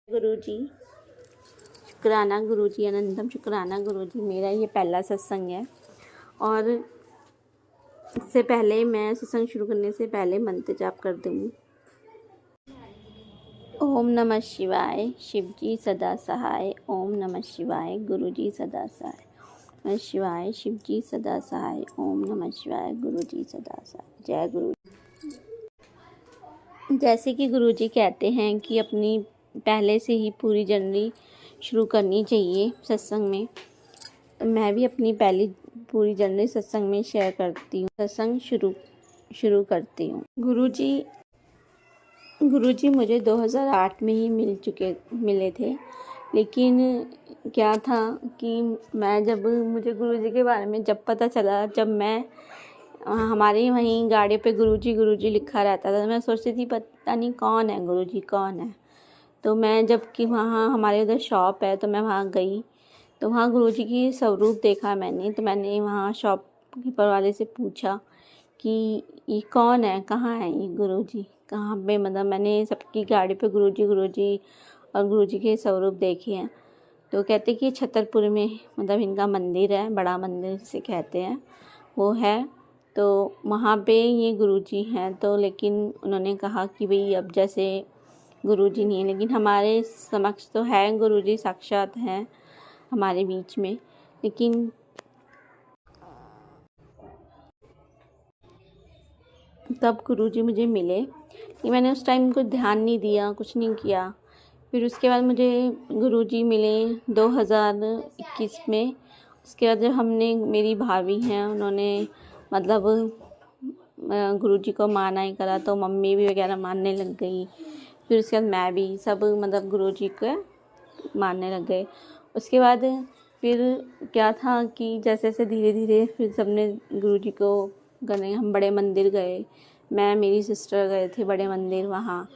गुरुजी, शुक्राना गुरुजी, अनंतम शुक्राना गुरुजी। मेरा ये पहला सत्संग है और इससे पहले मैं सत्संग शुरू करने से पहले मंत्र जाप कर दूँगी। ओम नमः शिवाय, शिवजी सदा सहाय। ओम नमः शिवाय, गुरुजी सदा सहाय। नमः शिवाय, शिवजी सदा सहाय। ओम नमः शिवाय, गुरुजी सदा सहाय। जय गुरु। जैसे कि गुरुजी कहते हैं कि अपनी पहले से ही पूरी जर्नी शुरू करनी चाहिए सत्संग में, तो मैं भी अपनी पहली पूरी जर्नी सत्संग में शेयर करती हूँ। सत्संग शुरू करती हूँ। गुरुजी मुझे 2008 में ही मिले थे, लेकिन क्या था कि मुझे गुरुजी के बारे में जब पता चला, जब मैं हमारे वहीं गाड़ी पे गुरुजी लिखा रहता था, तो मैं सोचती थी पता नहीं कौन है गुरुजी, कौन है। तो मैं जबकि वहाँ हमारे उधर शॉप है, तो मैं वहाँ गई, तो वहाँ गुरुजी की स्वरूप देखा मैंने। तो मैंने वहाँ शॉप कीपर वाले से पूछा कि ये कौन है, कहाँ है ये गुरुजी, कहाँ पे। मतलब मैंने सबकी गाड़ी पे गुरुजी और गुरुजी के स्वरूप देखे हैं। तो कहते कि छतरपुर में मतलब इनका मंदिर है, बड़ा मंदिर जिसे कहते हैं, वो है। तो वहाँ पे ये गुरुजी हैं। तो लेकिन उन्होंने कहा कि भाई अब जैसे गुरुजी नहीं है, लेकिन हमारे समक्ष तो है गुरुजी, साक्षात हैं हमारे बीच में। लेकिन तब गुरुजी मुझे मिले कि मैंने उस टाइम कुछ ध्यान नहीं दिया, कुछ नहीं किया। फिर उसके बाद मुझे गुरुजी मिले 2021 में। उसके बाद जब मेरी भाभी हैं, उन्होंने मतलब गुरुजी को माना ही करा, तो मम्मी भी वगैरह मानने लग गई। फिर उसके बाद मैं भी, सब मतलब गुरुजी को मानने लग गए। उसके बाद फिर क्या था कि जैसे जैसे धीरे धीरे फिर सबने गुरुजी को गए। हम बड़े मंदिर गए, मैं मेरी सिस्टर गए थे बड़े मंदिर वहाँ।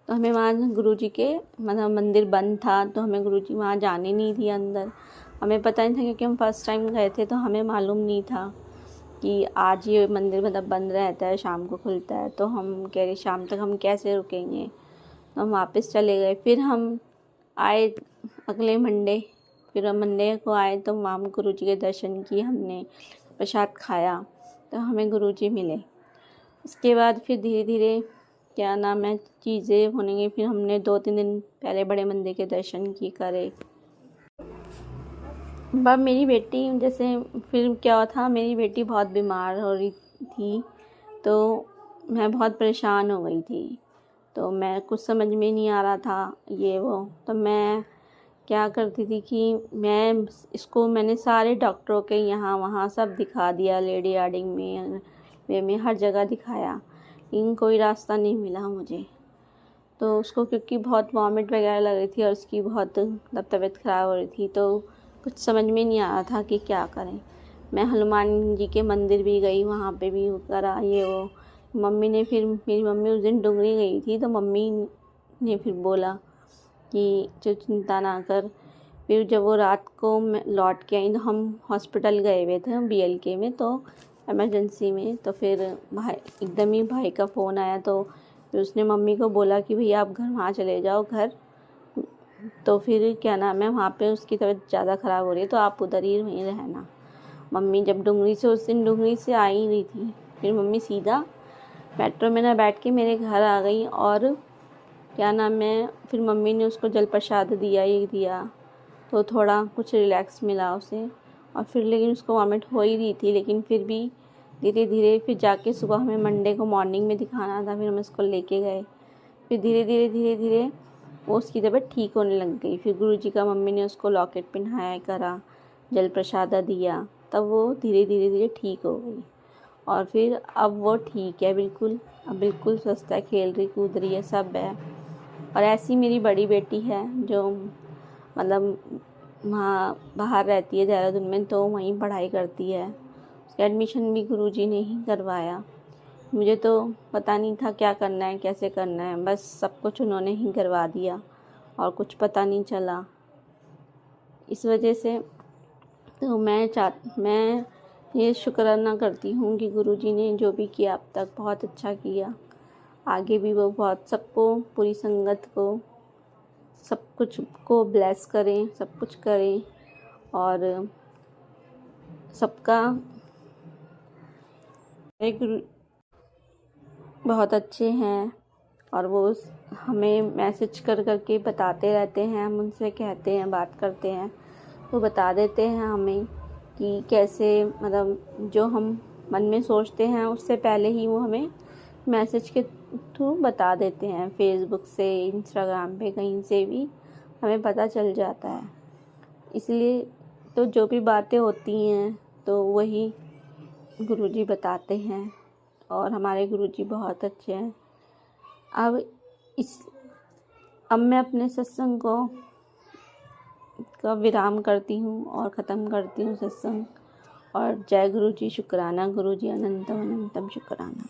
तो हमें वहाँ गुरुजी के मतलब मंदिर बंद था, तो हमें गुरुजी वहाँ जाने नहीं दिया अंदर। हमें पता नहीं था, क्योंकि हम फर्स्ट टाइम गए थे, तो हमें मालूम नहीं था कि आज ये मंदिर मतलब बंद रहता है, शाम को खुलता है। तो हम कह रहे शाम तक हम कैसे रुकेंगे, तो हम वापस चले गए। फिर हम आए अगले मंडे, फिर हम मंडे को आए, तो वहाँ गुरुजी के दर्शन किए हमने, प्रसाद खाया, तो हमें गुरुजी मिले। उसके बाद फिर धीरे धीरे क्या नाम है चीज़ें होने, फिर हमने 2-3 दिन पहले बड़े मंदिर के दर्शन करे। अब मेरी बेटी जैसे फिर क्या था, मेरी बेटी बहुत बीमार हो रही थी, तो मैं बहुत परेशान हो गई थी। तो मैं कुछ समझ में नहीं आ रहा था ये वो। तो मैं क्या करती थी कि मैंने सारे डॉक्टरों के यहाँ वहाँ सब दिखा दिया, लेडी हार्डिंग में हर जगह दिखाया, लेकिन कोई रास्ता नहीं मिला मुझे। तो उसको क्योंकि बहुत वॉमिट वगैरह लग रही थी और उसकी बहुत तबीयत ख़राब हो रही थी, तो कुछ समझ में नहीं आ रहा था कि क्या करें। मैं हनुमान जी के मंदिर भी गई, वहाँ पे भी करा ये वो। मेरी मम्मी उस दिन डुंगरी गई थी, तो मम्मी ने फिर बोला कि जो चिंता ना कर। फिर जब वो रात को मैं लौट के आई, तो हम हॉस्पिटल गए हुए थे BLK में, तो इमरजेंसी में। तो फिर एकदम ही भाई का फ़ोन आया, तो फिर उसने मम्मी को बोला कि भैया आप वहाँ चले जाओ घर। तो फिर क्या नाम है वहाँ पे उसकी तबीयत ज़्यादा ख़राब हो रही है, तो आप उधर ही वहीं रहना। मम्मी जब उस दिन डुंगरी से आ ही रही थी, फिर मम्मी सीधा मेट्रो में ना बैठ के मेरे घर आ गई। और क्या नाम है फिर मम्मी ने उसको जल प्रसाद दिया, तो थोड़ा कुछ रिलैक्स मिला उसे। और फिर लेकिन उसको वॉमिट हो ही रही थी, लेकिन फिर भी धीरे धीरे फिर जाके सुबह हमें मंडे को मॉर्निंग में दिखाना था, फिर हम उसको लेके गए। फिर धीरे धीरे वो उसकी तबीयत ठीक होने लग गई। फिर गुरुजी का मम्मी ने उसको लॉकेट पहनाया करा, जल प्रसाद दिया, तब वो धीरे धीरे ठीक हो गई। और फिर अब वो ठीक है बिल्कुल, अब बिल्कुल स्वस्थ है, खेल रही कूद रही है, सब है। और ऐसी मेरी बड़ी बेटी है जो मतलब वहाँ बाहर रहती है देहरादून में, तो वहीं पढ़ाई करती है। उसका एडमिशन भी गुरुजी ने ही करवाया। मुझे तो पता नहीं था क्या करना है, कैसे करना है, बस सब कुछ उन्होंने ही करवा दिया और कुछ पता नहीं चला। इस वजह से तो मैं ये शुक्राना करती हूँ कि गुरुजी ने जो भी किया अब तक बहुत अच्छा किया। आगे भी वो बहुत सबको, पूरी संगत को सब कुछ को ब्लेस करें, सब कुछ करें और सबका एक बहुत अच्छे हैं और वो हमें मैसेज कर के बताते रहते हैं। हम उनसे कहते हैं, बात करते हैं तो बता देते हैं हमें कि कैसे, मतलब जो हम मन में सोचते हैं उससे पहले ही वो हमें मैसेज के थ्रू बता देते हैं। फेसबुक से, इंस्टाग्राम पे, कहीं से भी हमें पता चल जाता है। इसलिए तो जो भी बातें होती हैं तो वही गुरुजी बताते हैं और हमारे गुरुजी बहुत अच्छे हैं। अब मैं अपने सत्संग का विराम करती हूँ और ख़त्म करती हूँ सत्संग। और जय गुरुजी, शुक्राना गुरुजी, अनंतम अनंतम शुक्राना।